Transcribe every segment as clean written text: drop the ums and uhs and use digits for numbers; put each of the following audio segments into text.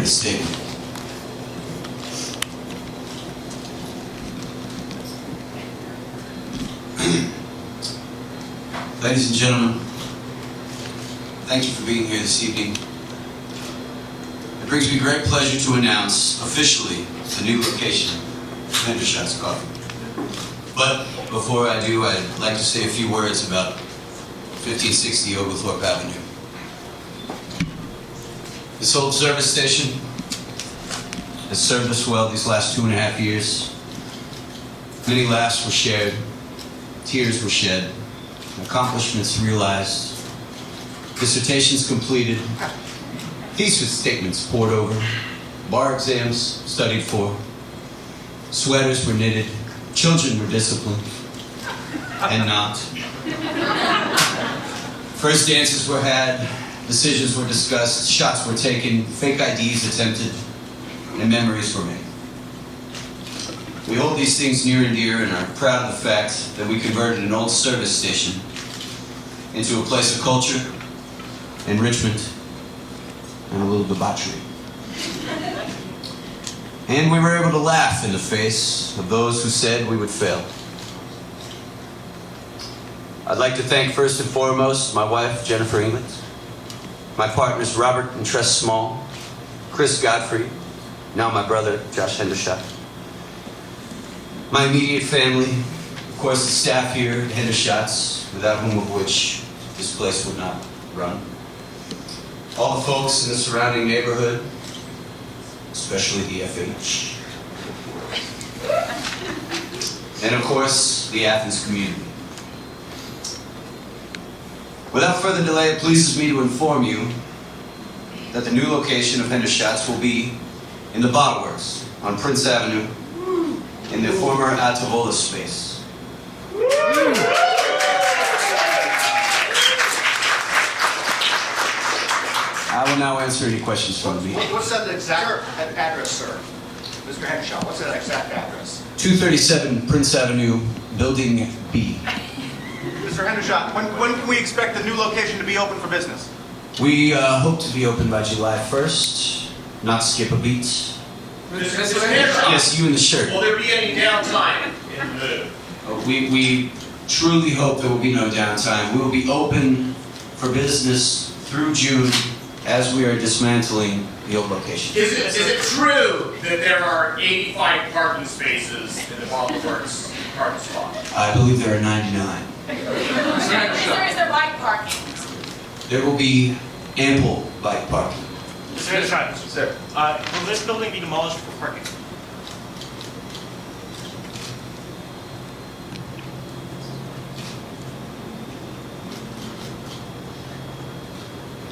prepared a statement. Ladies and gentlemen, thank you for being here this evening. It brings me great pleasure to announce officially the new location of Hendershots Coffee. But before I do, I'd like to say a few words about 1560 Oglethorpe Avenue. This old service station has served us well these last 2.5 years. Many laughs were shared, tears were shed, accomplishments realized, dissertations completed, thesis statements pored over, bar exams studied for, sweaters were knitted, children were disciplined, and not. First dances were had, decisions were discussed, shots were taken, fake IDs attempted, and memories were made. We hold these things near and dear and are proud of the fact that we converted an old service station into a place of culture, enrichment, and a little debauchery. And we were able to laugh in the face of those who said we would fail. I'd like to thank first and foremost my wife, Jennifer England, my partners, Robert and Tress Small, Chris Godfrey, now my brother, Josh Hendershot, my immediate family, of course the staff here at Hendershots, without whom of which this place would not run, all the folks in the surrounding neighborhood, especially the FH, and of course the Athens community. Without further delay, it pleases me to inform you that the new location of Hendershots will be in the Bottle Works on Prince Avenue in the former Atavola space. I will now answer any questions from me. What's that exact address, sir? Mr. Hendershot, what's that exact address? 237 Prince Avenue, Building B. Mr. Hendershot, when can we expect the new location to be open for business? We hope to be open by July 1st, not skip a beat. Mr. Hendershot, Yes, you in the shirt. will there be any downtime in the move? We truly hope there will be no downtime. We will be open for business through June as we are dismantling the old location. Is it true that there are 85 parking spaces in the Bottle Works parking spot? I believe there are 99. Is there bike parking? There will be ample bike parking. Mr. Hendershot, Sir. Will this building be demolished for parking?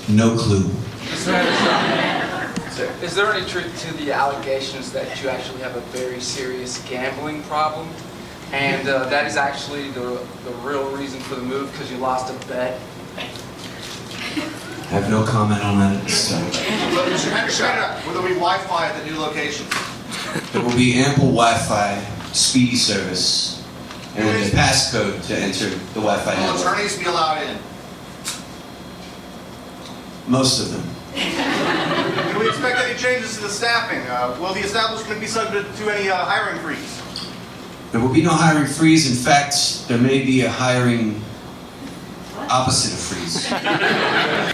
No clue. Mr. Hendershot, is there any truth to the allegations that you actually have a very serious gambling problem? And that is actually the real reason for the move, because you lost a bet? I have no comment on that at this time. Mr. Hendershot, will there be Wi-Fi at the new location? There will be ample Wi-Fi, speedy service, and a passcode to enter the Wi-Fi Will network. attorneys be allowed in? Most of them. Can we expect any changes to the staffing? Will the establishment be subject to any hiring freeze? There will be no hiring freeze. In fact, there may be a hiring opposite of freeze.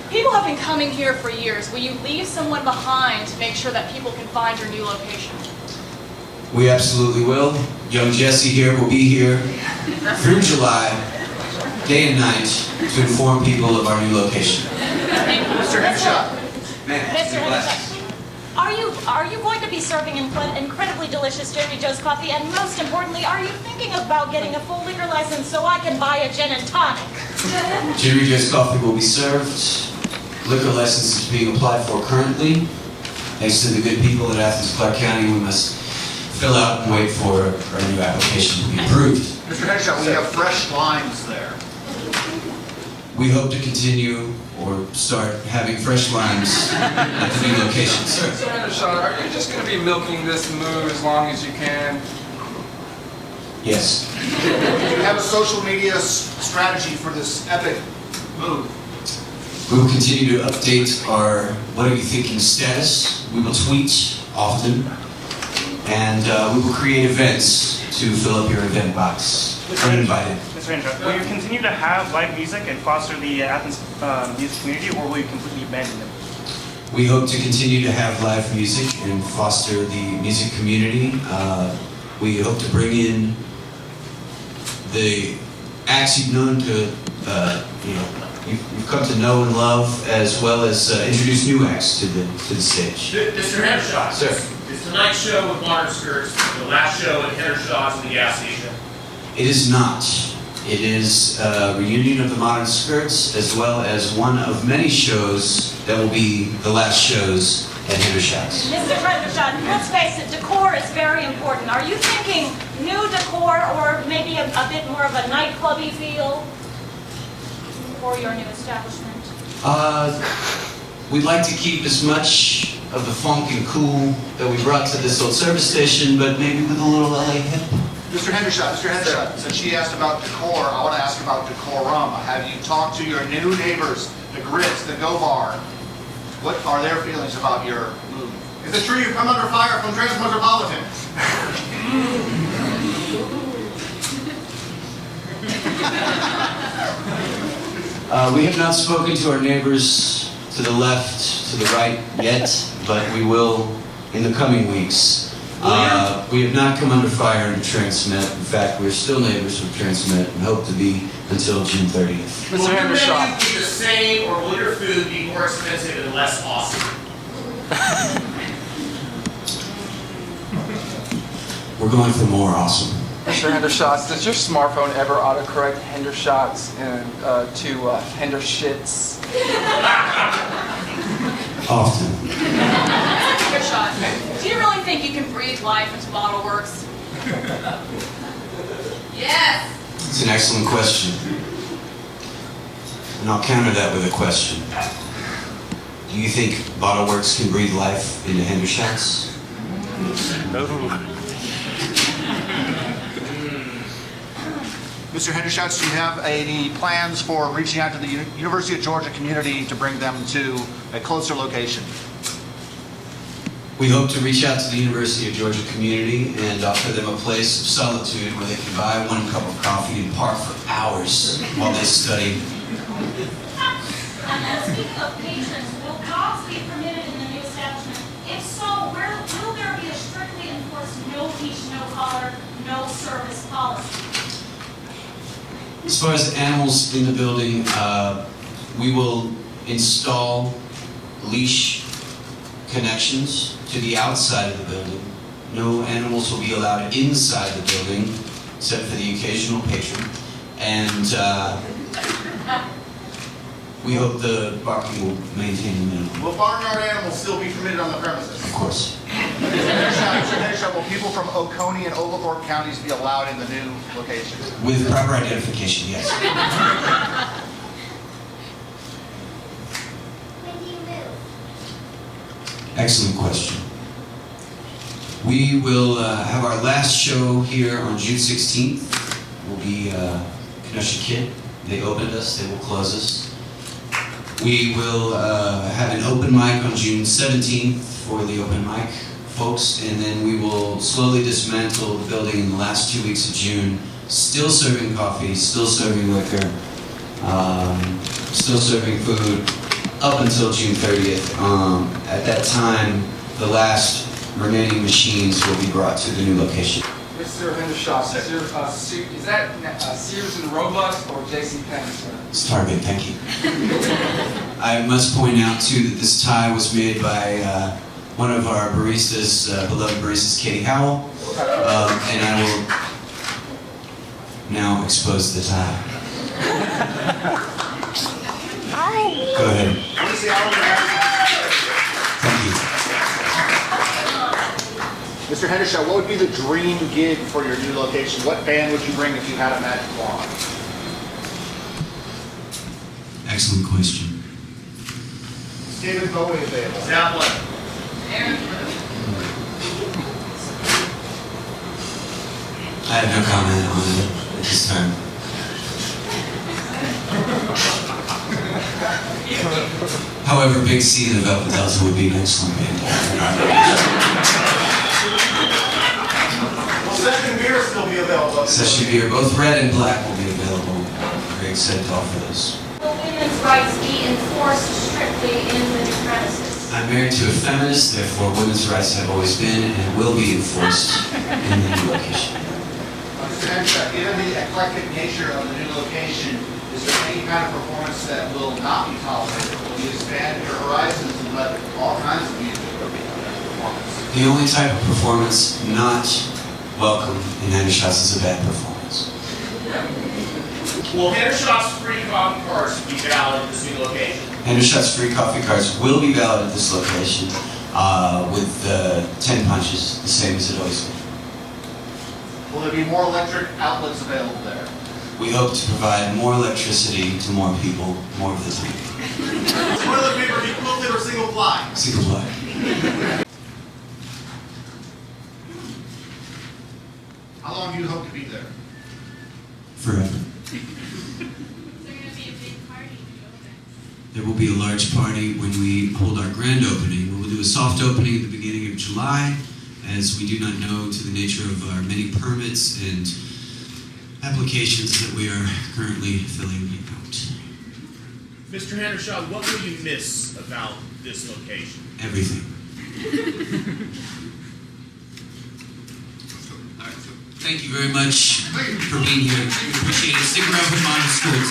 People have been coming here for years. Will you leave someone behind to make sure that people can find your new location? We absolutely will. Young Jesse here will be here through July, day and night, to inform people of our new location. Mr. Hendershot. Man, Mr. your glasses. Are you going to be serving incredibly delicious Jerry Joe's coffee? And most importantly, are you thinking about getting a full liquor license so I can buy a gin and tonic? Jerry Joe's Coffee will be served. Liquor license is being applied for currently. Thanks to the good people at Athens, Clark County, we must fill out and wait for our new application to be approved. Mr. Hendershot, we have fresh limes there. We hope to continue or start having fresh limes at the new location. Sir. Mr. Hendershot, are you just going to be milking this move as long as you can? Yes. Do you have a social media strategy for this epic move? We will continue to update our What Are You Thinking status. We will tweet often, and we will create events to fill up your event box. Uninvited. Mr. Hendershot, will you continue to have live music and foster the Athens music community, or will you completely abandon it? We hope to continue to have live music and foster the music community. We hope to bring in the acts you've known to, you've come to know and love, as well as introduce new acts to the stage. Mr. Hendershot. Sir. Is tonight's show with Modern Skirts the last show at Hendershots in the gas station? It is not. It is a reunion of the Modern Skirts, as well as one of many shows that will be the last shows at Hendershots. Mr. Hendershot, let's face it, decor is very important. Are you thinking new decor or maybe a bit more of a nightclubby feel for your new establishment? We'd like to keep as much of the funk and cool that we brought to this old service station, but maybe with a little LA hip. Mr. Hendershot, since she asked about decor, I want to ask about decorum. Have you talked to your new neighbors, the Grits, the Go Bar? What are their feelings about your move? Is it true you've come under fire from Transmetropolitan? We have not spoken to our neighbors to the left, to the right yet, but we will in the coming weeks. We have not come under fire in Transmet. In fact, we're still neighbors with Transmet and hope to be until June 30th. Will Mr. your menu Hendershot. be the same, or will your food be more expensive and less awesome? We're going for more awesome. Mr. Hendershots, does your smartphone ever autocorrect Hendershots to Hendershits? Often. Hendershot, do you really think you can breathe life into Bottle Works? Yes. It's an excellent question. And I'll counter that with a question. Do you think Bottle Works can breathe life into Hendershots? Mr. Hendershots, do you have any plans for reaching out to the University of Georgia community to bring them to a closer location? We hope to reach out to the University of Georgia community and offer them a place of solitude where they can buy one cup of coffee and park for hours while they study. And speaking of patrons, will dogs be permitted in the new establishment? If so, will there be a strictly enforced no leash, no collar, no service policy? As far as animals in the building, we will install leash connections to the outside of the building. No animals will be allowed inside the building, except for the occasional patron. And we hope the barking will maintain the minimum. Will barnyard animals still be permitted on the premises? Of course. Mr. Hendershot, will people from Oconee and Oglethorpe counties be allowed in the new location? With proper identification, yes. Excellent question. We will have our last show here on June 16th. Will be Kenosha Kid. They opened us, they will close us. We will have an open mic on June 17th for the open mic folks, and then we will slowly dismantle the building in the last 2 weeks of June, still serving coffee, still serving liquor, still serving food, up until June 30th. At that time, the last remaining machines will be brought to the new location. Mr. Hendershot, is that Sears and Roebuck or JCPenney, sir? It's Target, thank you. I must point out too that this tie was made by one of our baristas, beloved baristas, Katie Howell, and I will now expose the tie. Go ahead. What is the hourly rate? Thank you. Mr. Hendershot, what would be the dream gig for your new location? What band would you bring if you had a magic wand? Excellent question. Is David Bowie available? Zeppelin. I have no comment on it at this time. However, Big C and the Velvet Delta would be an excellent band. Will session beer still be available? Session beer, both red and black, will be available. Very excited to offer those. Will women's rights be enforced strictly in the new premises? I'm married to a feminist, therefore women's rights have always been and will be enforced in the new location. Mr. Hendershot, given the eclectic nature of the new location, is there any kind of performance that will not be tolerated? Will you expand your horizons and let all kinds of music performance? The only type of performance not welcome in Hendershots is a bad performance. Will Hendershots free coffee cards be valid at this new location? Hendershots free coffee cards will be valid at this location with 10 punches, the same as it always been. Will there be more electric outlets available there? We hope to provide more electricity to more people more of the time. Toilet paper be quilted or single ply? Single ply. How long do you hope to be there? Forever. There will be a large party when we hold our grand opening. We will do a soft opening at the beginning of July, as we do not know to the nature of our many permits and applications that we are currently filling out. Mr. Hendershot, what will you miss about this location? Everything. All right. Thank you very much for being here. We appreciate it. Stick around for Modern Schools.